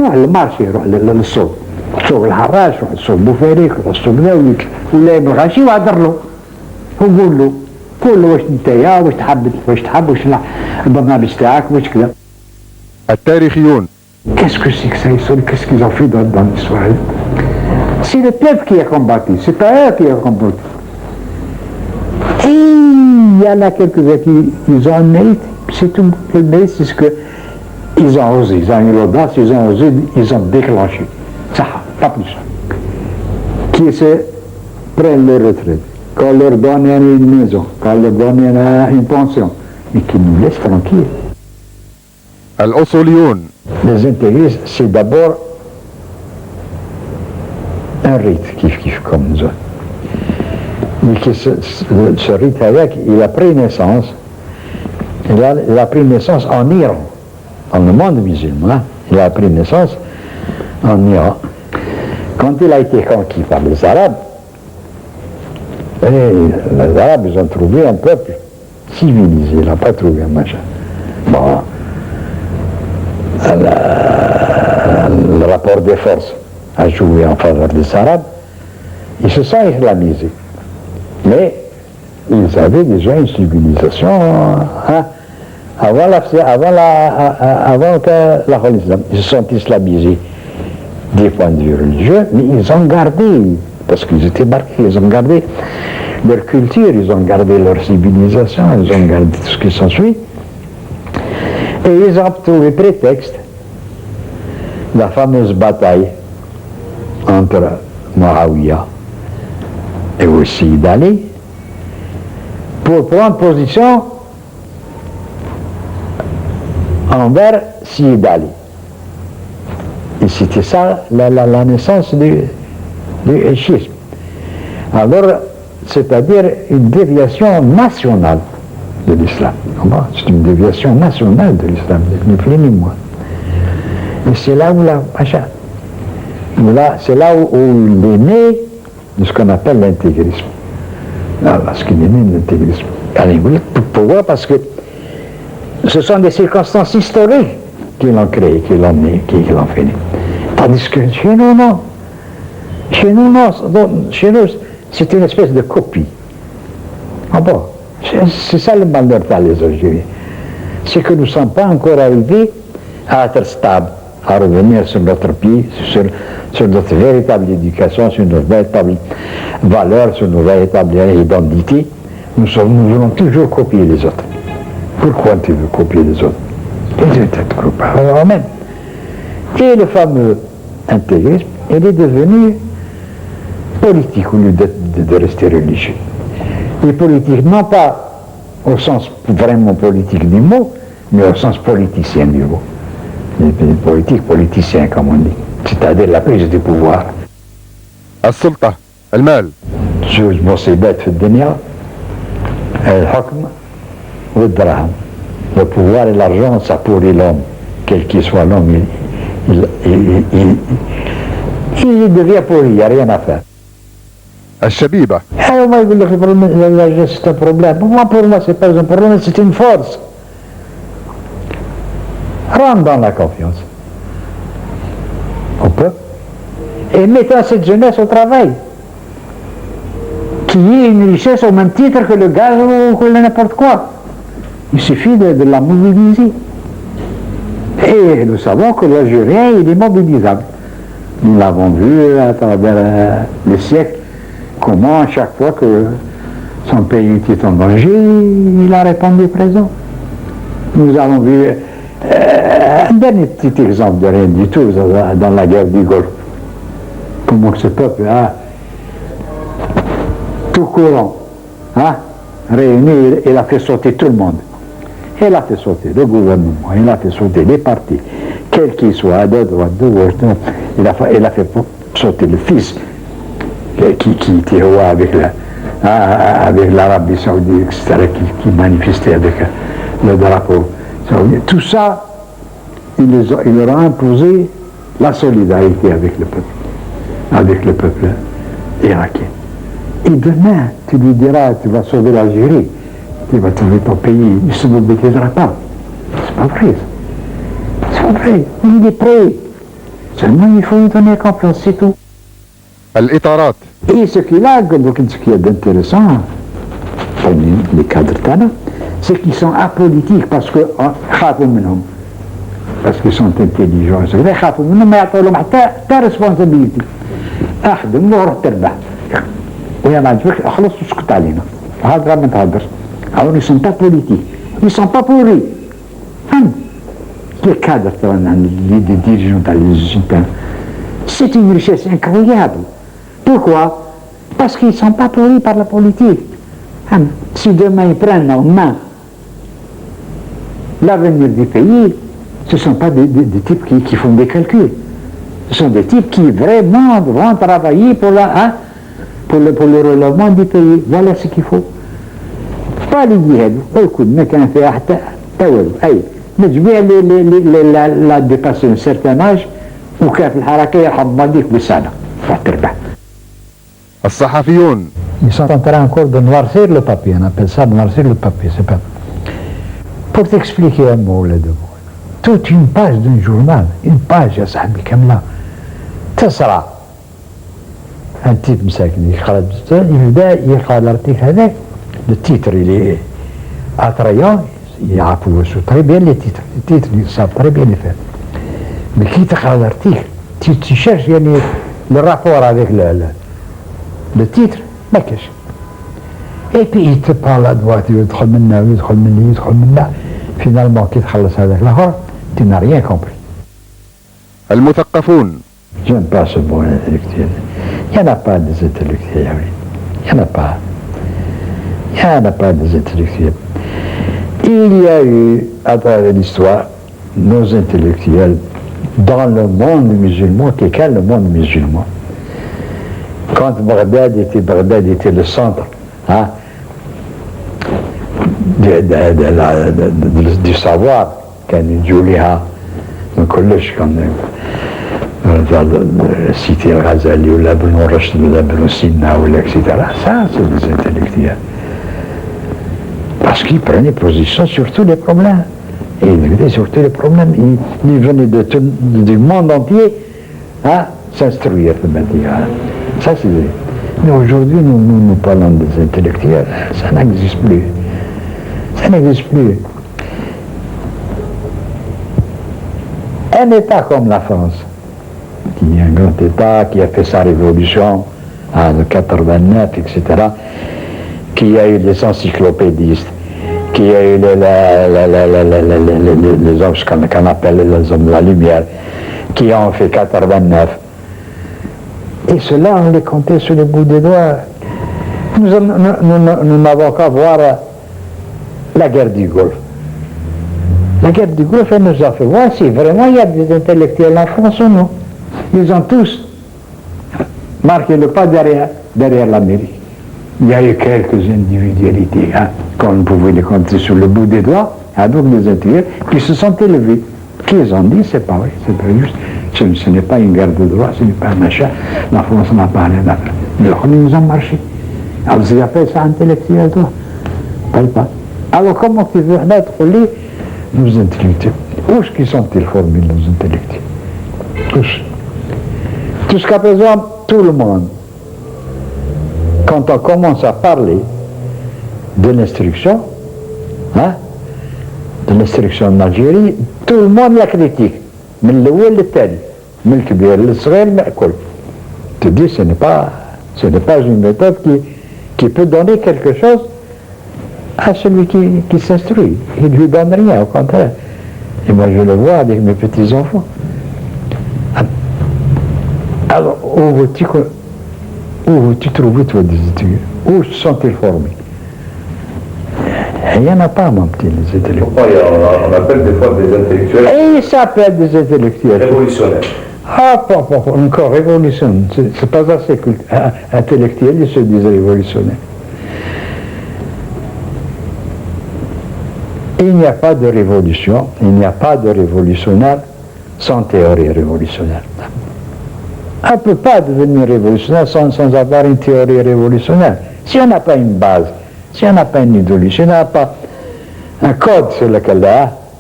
روح للمارشي، روح للسوق، سوق الحراش، روح للسوق بوفاريك، روح للسوق ذا ولا الغاشي وهدر له وقول له واش نتايا، واش تحب واش البرنامج تاعك واش كذا. التاريخيون. Qu'est-ce que c'est que ça, qu'est-ce qu'ils ont fait dans l'histoire? C'est le peuple qui a combattu, c'est pas eux qui ont combattu. Et il y en a quelques-uns qui ils ont un mérite, c'est tout. Le mérite, c'est ce qu'ils ont osé, ils ont eu l'audace, ils ont osé, ils ont déclenché. Ça, pas plus. Qui se prennent leur retraite, qu'on leur donne une maison, qu'on leur donne une pension, mais qui nous laissent tranquilles. الأصوليون. Les intégristes, c'est d'abord un rite, kiff comme nous autres. Mais ce rite avec, il a pris naissance, il a pris naissance en Iran, dans le monde musulman. Il a pris naissance en Iran. Quand il a été conquis par les Arabes, les Arabes, ils ont trouvé un peuple civilisé, ils n'ont pas trouvé un machin. Bon, le rapport des forces a joué en faveur des Arabes, ils se sont islamisés. Mais ils avaient déjà une civilisation avant que la religion. Ils se sont islamisés des points de vue religieux, mais ils ont gardé, parce qu'ils étaient marqués, ils ont gardé leur culture, ils ont gardé leur civilisation, ils ont gardé tout ce qui s'ensuit. Et ils ont trouvé prétexte, la fameuse bataille entre Muawiyah et aussi d'Ali, pour prendre position envers Sidi Ali. Et c'était ça la naissance du schisme. Alors, c'est-à-dire une déviation nationale de l'islam. C'est une déviation nationale de l'islam, ni plus ni moins. Et c'est là où c'est là où il est né de ce qu'on appelle l'intégrisme. Parce qu'il est né de l'intégrisme. Pourquoi? Parce que ce sont des circonstances historiques qui l'ont créé, qui l'ont fait né. Tandis que chez nous, non. Chez nous, non. Chez nous, c'est une espèce de copie. Ah bon? C'est ça le malheur par les Algériens. C'est que nous ne sommes pas encore arrivés à être stables, à revenir sur notre pied, sur notre véritable éducation, sur nos véritables valeurs, sur nos véritables identités. Nous voulons toujours copier les autres. Pourquoi tu veux copier les autres? Ils étaient copiés eux-mêmes. Et le fameux intégrisme, il est devenu politique au lieu de rester religieux. Et politique, non pas au sens vraiment politique du mot, mais au sens politicien du mot. Politicien, comme on dit. C'est-à-dire la prise du pouvoir. السلطة. المال. مصيبات في الدنيا الحكم والدراهم. Le pouvoir et l'argent, ça pourrit l'homme. Quel qu'il soit l'homme, il devient pourri, il n'y a rien à faire. الشبيبة. Moi, il dit que c'est un problème. Pour moi, c'est pas un problème, c'est une force. Rentre dans la confiance. On peut. Et mettons cette jeunesse au travail. Qui est une richesse au même titre que le gaz ou que n'importe quoi. Il suffit de la mobiliser. Et nous savons que l'Algérien, il est mobilisable. Nous l'avons vu à travers les siècles. Comment, à chaque fois que son pays était en danger, il a répondu présent. Nous avons vu un dernier petit exemple de rien du tout dans la guerre du Golfe. Comment ce peuple a tout courant, réuni, il a fait sauter tout le monde. Il a fait sauter le gouvernement, il a fait sauter les partis, quels qu'ils soient, de droite, de gauche, il a fait sauter le fils qui était roi avec l'Arabie Saoudite, etc., qui manifestait avec le drapeau saoudien. Tout ça, il leur a imposé la solidarité avec le peuple irakien. Et demain, tu lui diras, tu vas sauver l'Algérie, tu vas sauver ton pays, il ne se mobilisera pas. C'est pas vrai. C'est pas vrai. Il est prêt. Seulement, il faut lui donner confiance, c'est tout. الإطارات Et ce qui est d'intéressant, parmi les cadres Tana, c'est qu'ils sont apolitiques parce que parce qu'ils sont intelligents. C'est vrai, mais ta responsabilité. اخدم وروح تربح. ويا ما عجبك اخلص وسكت علينا. هذا ما تهدر. Alors ils sont pas politiques. Ils sont pas pourris. Les cadres, les dirigeants, c'est une richesse incroyable. Pourquoi? Parce qu'ils ne sont pas pourris par la politique. Si demain ils prennent en main l'avenir du pays, ce ne sont pas des types qui font des calculs. Ce sont des types qui vraiment vont travailler pour le relèvement du pays. Voilà ce qu'il faut. Pas les djihad. Écoute, mais quand on fait نجميع لا dépassé un certain âge وكان في الحركة يرحم والديك بالسنة تربح. الصحفيون Ils sont en train encore de noircir le papier, on appelle ça noircir le papier, c'est pas... Pour t'expliquer un mot là-dedans, toute une page d'un journal, une page يا صاحبي كاملة تسرع. Un type مساكن يبدأ يقرأ الارتيكل هذاك le titre il est attrayant. Il a très bien les titres. Les titres, ils savent très bien les faire. Mais qui تقرأ l'article, tu cherches le rapport avec le titre, ما كاش. Et puis il te parle à droite, يدخل منا ويدخل مني ويدخل منا. Finalement, كي تخلص هذاك الآخر, tu n'as rien compris. المثقفون J'aime pas ce mot intellectuel. Il n'y en a pas des intellectuels. Il n'y en a pas. Il n'y en a pas des intellectuels. Il y a eu, à travers l'histoire, nos intellectuels dans le monde musulman, qui est le monde musulman. Quand Bagdad était le centre du savoir, quand Julia, le collège, quand cité Al-Ghazali, ou l'Abn Rushd, ou l'Abn Sina, etc. Ça, c'est des intellectuels. Parce qu'ils prenaient position sur tous les problèmes. Et ils venaient sur tous les problèmes. Ils venaient du monde entier s'instruire. Ça, c'est vrai. Mais aujourd'hui, nous parlons des intellectuels. Ça n'existe plus. Ça n'existe plus. Un État comme la France, qui est un grand État, qui a fait sa révolution de 89, etc., qui a eu des encyclopédistes, qui a eu les hommes, ce qu'on appelle les hommes de la lumière, qui ont fait 89. Et cela, on les comptait sur le bout des doigts. Nous n'avons qu'à voir la guerre du Golfe. La guerre du Golfe, elle nous a fait voir si vraiment il y a des intellectuels en France ou non. Ils ont tous marqué le pas derrière l'Amérique. Il y a eu quelques individualités, qu'on pouvait les compter sur le bout des doigts, donc des intellectuels, qui se sont élevés. Qu'ils ont dit, c'est pas vrai, c'est pas juste, ce n'est pas une guerre de droit, ce n'est pas un machin, la France n'a pas rien à faire. Mais ils ont marché. Alors, ils appellent ça intellectuel, toi. Pas. Alors, comment tu veux mettre nos intellectuels? Où est-ce qu'ils sont-ils formés, nos intellectuels? Tous. Jusqu'à présent, tout le monde. Quand on commence à parler de l'instruction, de l'instruction en Algérie, tout le monde la critique. Mais le ou le tel, mais le kbir, le srel, mais quoi. Tu dis, ce n'est pas une méthode qui peut donner quelque chose à celui qui s'instruit. Il ne lui donne rien, au contraire. Et moi, je le vois avec mes petits-enfants. Alors, où veux-tu trouver, toi, des étudiants? Où sont-ils formés? Il n'y en a pas, mon petit, les intellectuels. Pourquoi on appelle des fois des intellectuels Et ils s'appellent des intellectuels. révolutionnaires. Pas encore révolutionnaire. C'est pas assez intellectuel, ils se disent révolutionnaires. Il n'y a pas de révolution, il n'y a pas de révolutionnaire sans théorie révolutionnaire. On ne peut pas devenir révolutionnaire sans avoir une théorie révolutionnaire. Si on n'a pas une base, si on n'a pas une idéologie, si on n'a pas un code sur lequel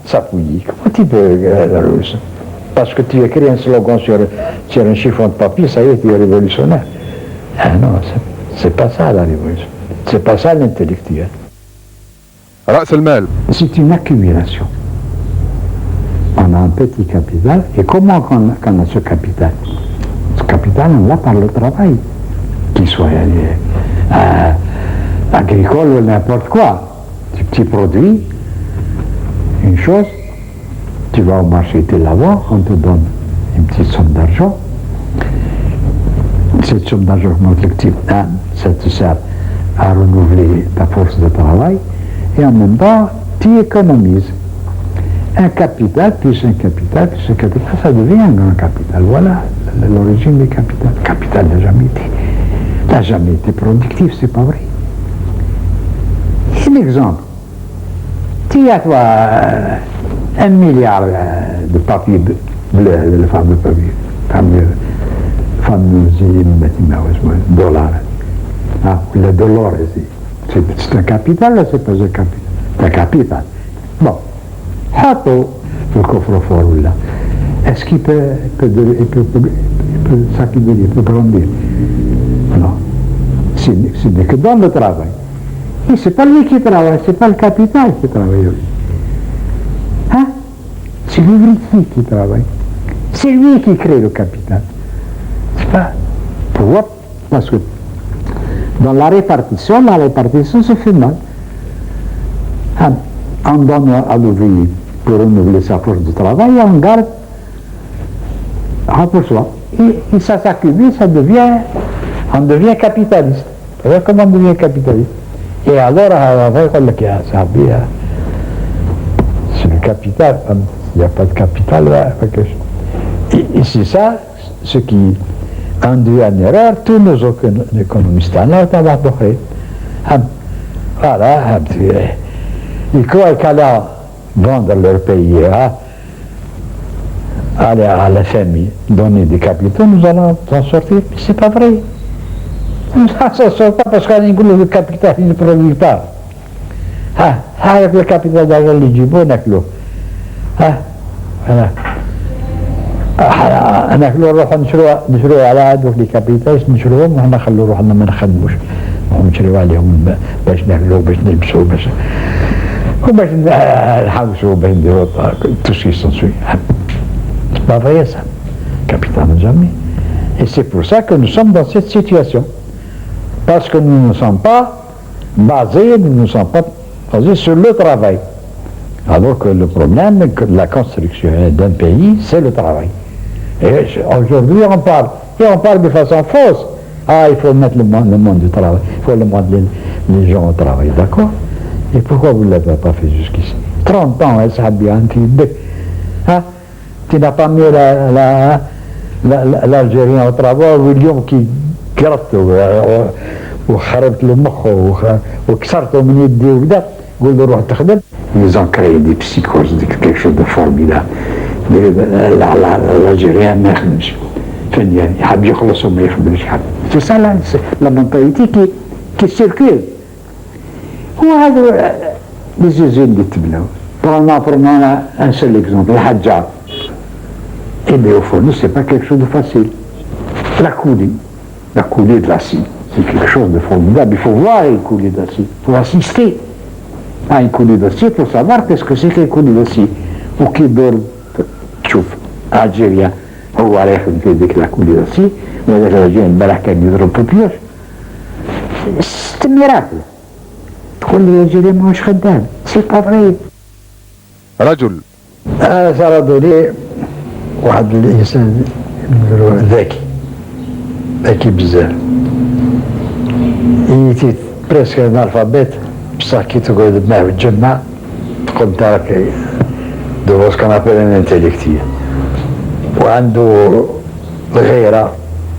s'appuyer, comment tu peux parce que tu écris un slogan sur un chiffon de papier, ça y est, tu es révolutionnaire. Ah non, c'est pas ça la révolution. C'est pas ça l'intellectuel. رأس المال. C'est une accumulation. On a un petit capital, et comment qu'on a ce capital? Ce capital, on l'a par le travail, qu'il soit agricole ou n'importe quoi. Tu produis une chose, tu vas au marché, tu la vends, on te donne une petite somme d'argent. Cette somme d'argent, ça te sert à renouveler ta force de travail, et en même temps, tu économises. Un capital, plus un capital, plus un capital, ça devient un grand capital. Voilà l'origine du capital. Le capital n'a jamais été productif, c'est pas vrai. Un exemple. Tu as, toi, 1 milliard de papier bleu, le fameux papier, fameux dollar. Ah, le dollar, c'est un capital, là, c'est pas un capital. C'est un capital. Bon. Hato, le coffre-fort, là. Est-ce qu'il peut s'accumuler, il peut grandir? Non. Ce n'est que dans le travail. Et c'est pas lui qui travaille, c'est pas le capital qui travaille. Hein? C'est l'ouvrier qui travaille. C'est lui qui crée le capital. C'est pas. Pourquoi? Parce que dans la répartition se fait mal. Hein? On donne à l'ouvrier pour renouveler sa force de travail et on garde pour soi. Et ça s'accumule, on devient capitaliste. Vous voyez comment on devient capitaliste? Et alors, c'est le capital. Il n'y a pas de capital là. Et c'est ça ce qui induit en erreur tous nos économistes. Voilà. Ils croient qu'allant vendre leur pays à la famille, donner des capitaux, nous allons s'en sortir. Mais c'est pas vrai. On ne s'en sort pas parce que le capital il ne produit pas. Avec le capital d'argent, les jubos, voilà. نحن نروح نشروا على هذوك لي كابيتال نشروهم وحنا نخلوا روحنا ما نخدموش ونشريو عليهم باش ناكلوا باش نلبسوا وباش نحوسوا باش نديروا tout ce qui s'ensuit. C'est pas vrai ça. Capital jamais. Et c'est pour ça que nous sommes dans cette situation. Parce que nous ne sommes pas basés sur le travail. Alors que le problème de la construction d'un pays, c'est le travail. Et aujourd'hui, on parle de façon fausse. Il faut mettre le monde du travail, il faut le mettre les gens au travail, d'accord? Et pourquoi vous ne l'avez pas fait jusqu'ici? 30 ans, ça a bien été. Tu n'as pas mis l'Algérien au travail, William qui gratte, وخربت له مخه وكسرته من يديه وكذا قول له روح تخدم. Ils ont créé des psychoses, quelque chose de formidable. L'Algérien ما يخدمش فنيان يحب يخلص وما يخدمش حد. C'est ça la mentalité qui circule. وهذا les usines اللي تبنوا. Prenons un seul exemple, le Hadjar. Eh bien au fond, c'est pas quelque chose de facile. La coulée de l'acier. C'est quelque chose de formidable. Il faut voir une coulée d'acier. Il faut assister à une coulée d'acier pour savoir qu'est-ce que c'est qu'une coulée d'acier. Ou qui dort, تشوف Algérien, هو راح يخدم في la coulée d'acier, وهذا الرجال امبارح كان يضرب في بيوش. C'est un miracle. تقول لي الجيران ماهوش خدام. C'est pas vrai. رجل. صار لي واحد الإنسان ذكي بزاف. Il était presque analphabète, بصح كي تقعد معاه وتجمع تقول انت راك de ce qu'on appelle un intellectuel. وعنده غيرة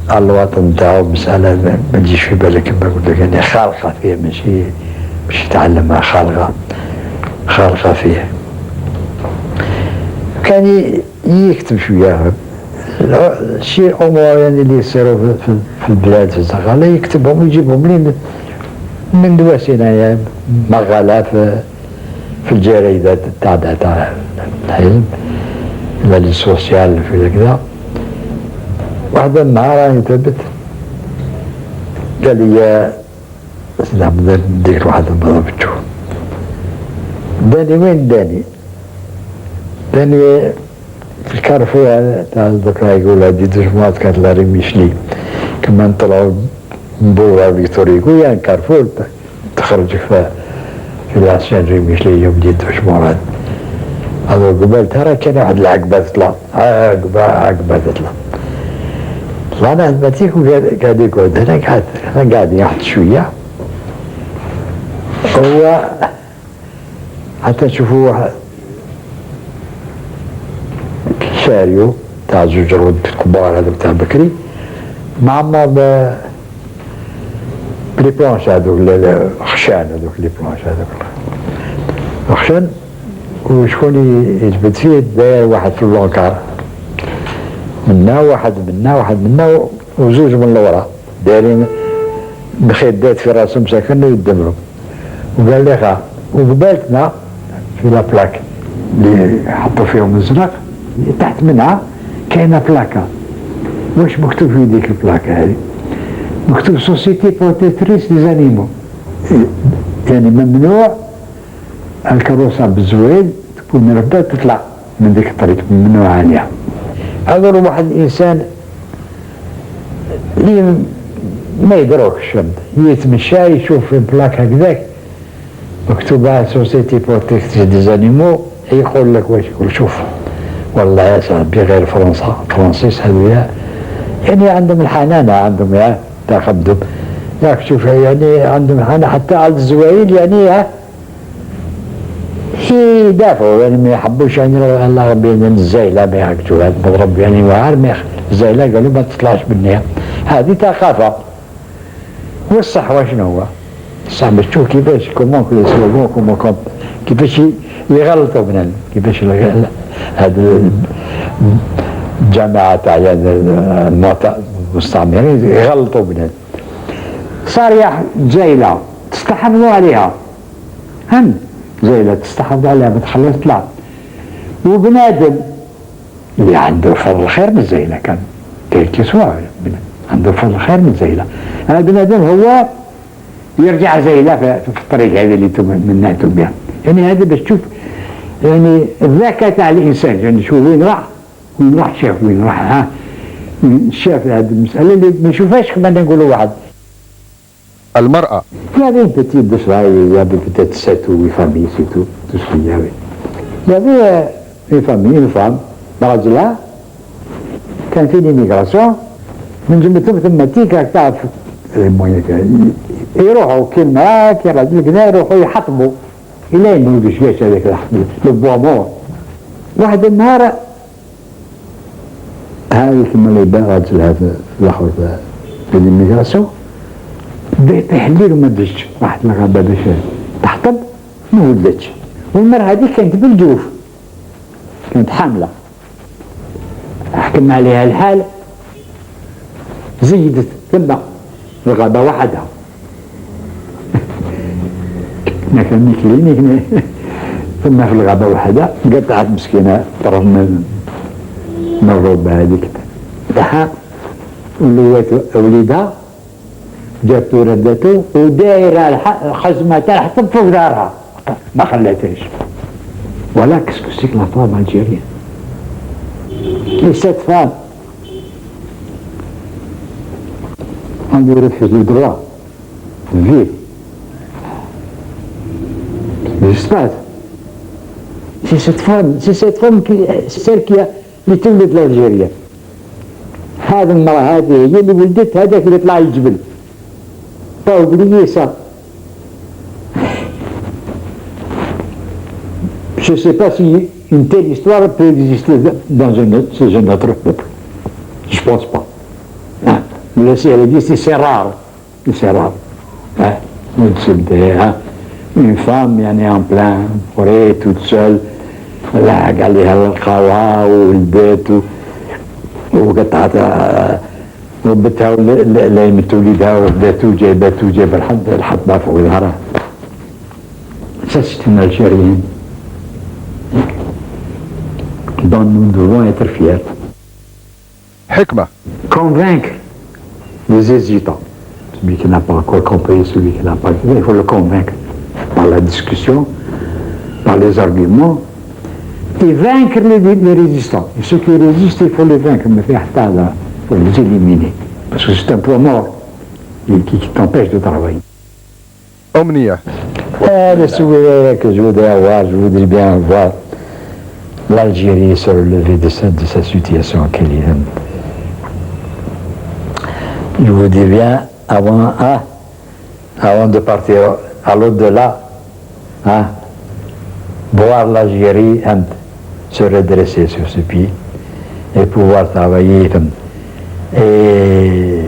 على الوطن نتاعو مسألة ما تجيش في بالك كما قلت لك يعني خالقة فيه مش يتعلمها خالقة فيه. كان يكتب شوية شيء أمور يعني اللي يصيروا في البلاد في الزغالة يكتبهم ويجيبهم لي من دواسينا يعني مقالات في الجريدة تاع الحزب لا لي سوسيال في كذا. واحد النهار يثبت قال لي سيدي عبد ندير واحد النظافة. داني وين داني؟ داني في الكارفور تاع ذكرى يقول هادي دجمات كانت لا ريميشلي كما نطلعوا من بورا فيكتوريا يعني كارفور تخرج في العصيان ريميشلي يوم دي دجمات هذا قبل ترى كان واحد العقبة تطلع عقبة تطلع طلعنا عند ماتيك وقاعد يقعد هنا قاعد يحط شوية هو حتى نشوفوا واحد شاريو تاع زوج رود كبار هذا بتاع بكري معمر بلي بلانش هذوك الخشان هذوك لي بلانش هذوك الخشان وشكون يجبد فيه داير واحد في اللونكار منا واحد وزوج من الورا دايرين مخدات في راسهم ساكن يدمروا وقال لي وقبالتنا في لا بلاك اللي حطوا فيهم الزنق تحت منها كاينه بلاكه واش مكتوب في ديك البلاكه هذه مكتوب سوسيتي بروتيكتريس دي زانيمو يعني ممنوع الكروسه بالزويل تكون مربى تطلع من ديك الطريق ممنوع عليها. هذا واحد الانسان اللي ما يدروكش يتمشى يشوف البلاك هكذاك مكتوبة سوسيتي بروتيكتريس دي زانيمو يقول لك واش يقول شوف والله يا صاحبي غير فرنسيس هذويا يعني عندهم الحنانة عندهم يا تاخذهم ياك شوف يعني عندهم الحنانة حتى على الزوايل يعني يدافعوا يعني ما يحبوش يعني الله ربي يعني الزايلة ما يعكسوا هذا مضرب يعني وعار ما الزايلة قالوا ما تطلعش منها هذه ثقافة والصح وشنو هو؟ الصح باش تشوف كيفاش كومون كيفاش يغلطوا بنا كيفاش هذا الجماعة تاع المستعمرين يغلطوا بنا صار زايلة تستحفظوا عليها هم زايلة تستحفظوا عليها ما تخليها تطلع وبنادم اللي عنده فضل خير من زايلة كان كيسوا عنده فضل خير من زايلة هذا بنادم هو يرجع زايلة في الطريق هذه اللي منعتم بها يعني هذا باش تشوف يعني الذكاء تاع الانسان يعني شوف وين راح شاف وين راح شاف هذه المساله اللي ما يشوفهاش كما نقولوا واحد. المرأة. Il y avait une petite de ça, il y avait peut-être 7 ou 8 familles, c'est tout ce qu'il y avait. Il y avait une famille, une femme, راجلها كان في ليميغراسيون من جملتهم ثم تيكا تعرف يروحوا كلمة كي راجل كذا يروحوا يحطموا إلى إنه بشويش هذاك البوامور واحد النهار هاي كما اللي بان راجل هذا الآخر في ليميغراسيون تحليل وما دزش واحد الغابة باش تحطب ما ولدتش والمرأة هذيك كانت بالجوف كانت حاملة حكم عليها الحال زيدت ثم الغابة وحدها كنا كان كلينيك ثم في الغابة وحدها قطعت مسكينة طرف من الربة هذيك تاعها ولوات وليدها جاتو ردتو ودايرة الخزمة تاعها حتى فوق دارها ما خلاتهاش ولا كسكو سيك لا فام الجيريان Et cette femme, on lui refuse le droit de vivre. Mais je sais c'est cette femme celle qui a تولد l'Algérie. هذه المرأة هذه هي اللي ولدت هذاك اللي طلع الجبل. Pas oublier ça. Je ne sais pas si une telle histoire peut exister chez un autre peuple. Je ne pense pas. Hein? Le ciel dit c'est rare. C'est rare. Hein? Une femme يعني en plein forêt toute seule لاحق عليها القهوة والبيت وقطعتها ربتها ليمت وليدها وبداتو جايبه الحطبة فوق ظهرها. Ça c'est une Algérienne. dont nous devons être fiers. حكمة. Convaincre les hésitants. Celui qui n'a pas encore compris, celui qui n'a pas compris, il faut le convaincre par la discussion, par les arguments, et vaincre les résistants. Et ceux qui résistent, il faut les vaincre, mais il faut les éliminer. Parce que c'est un point mort qui t'empêche de travailler. أمنية. Le souhait que je voudrais avoir, je voudrais bien voir l'Algérie se relever de sa situation qu'elle est. Je voudrais bien, avant de partir à l'au-delà, voir l'Algérie se redresser sur ses pieds et pouvoir travailler et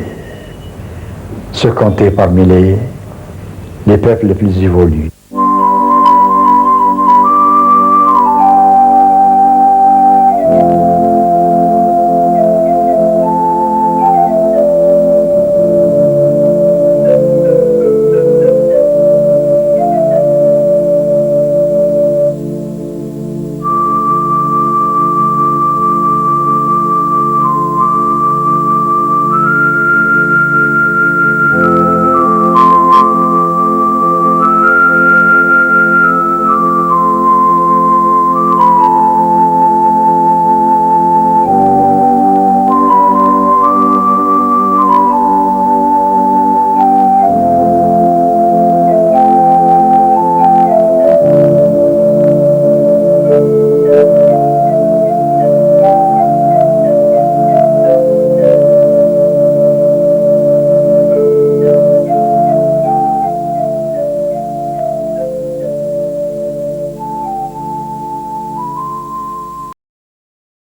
se compter parmi les peuples les plus évolués.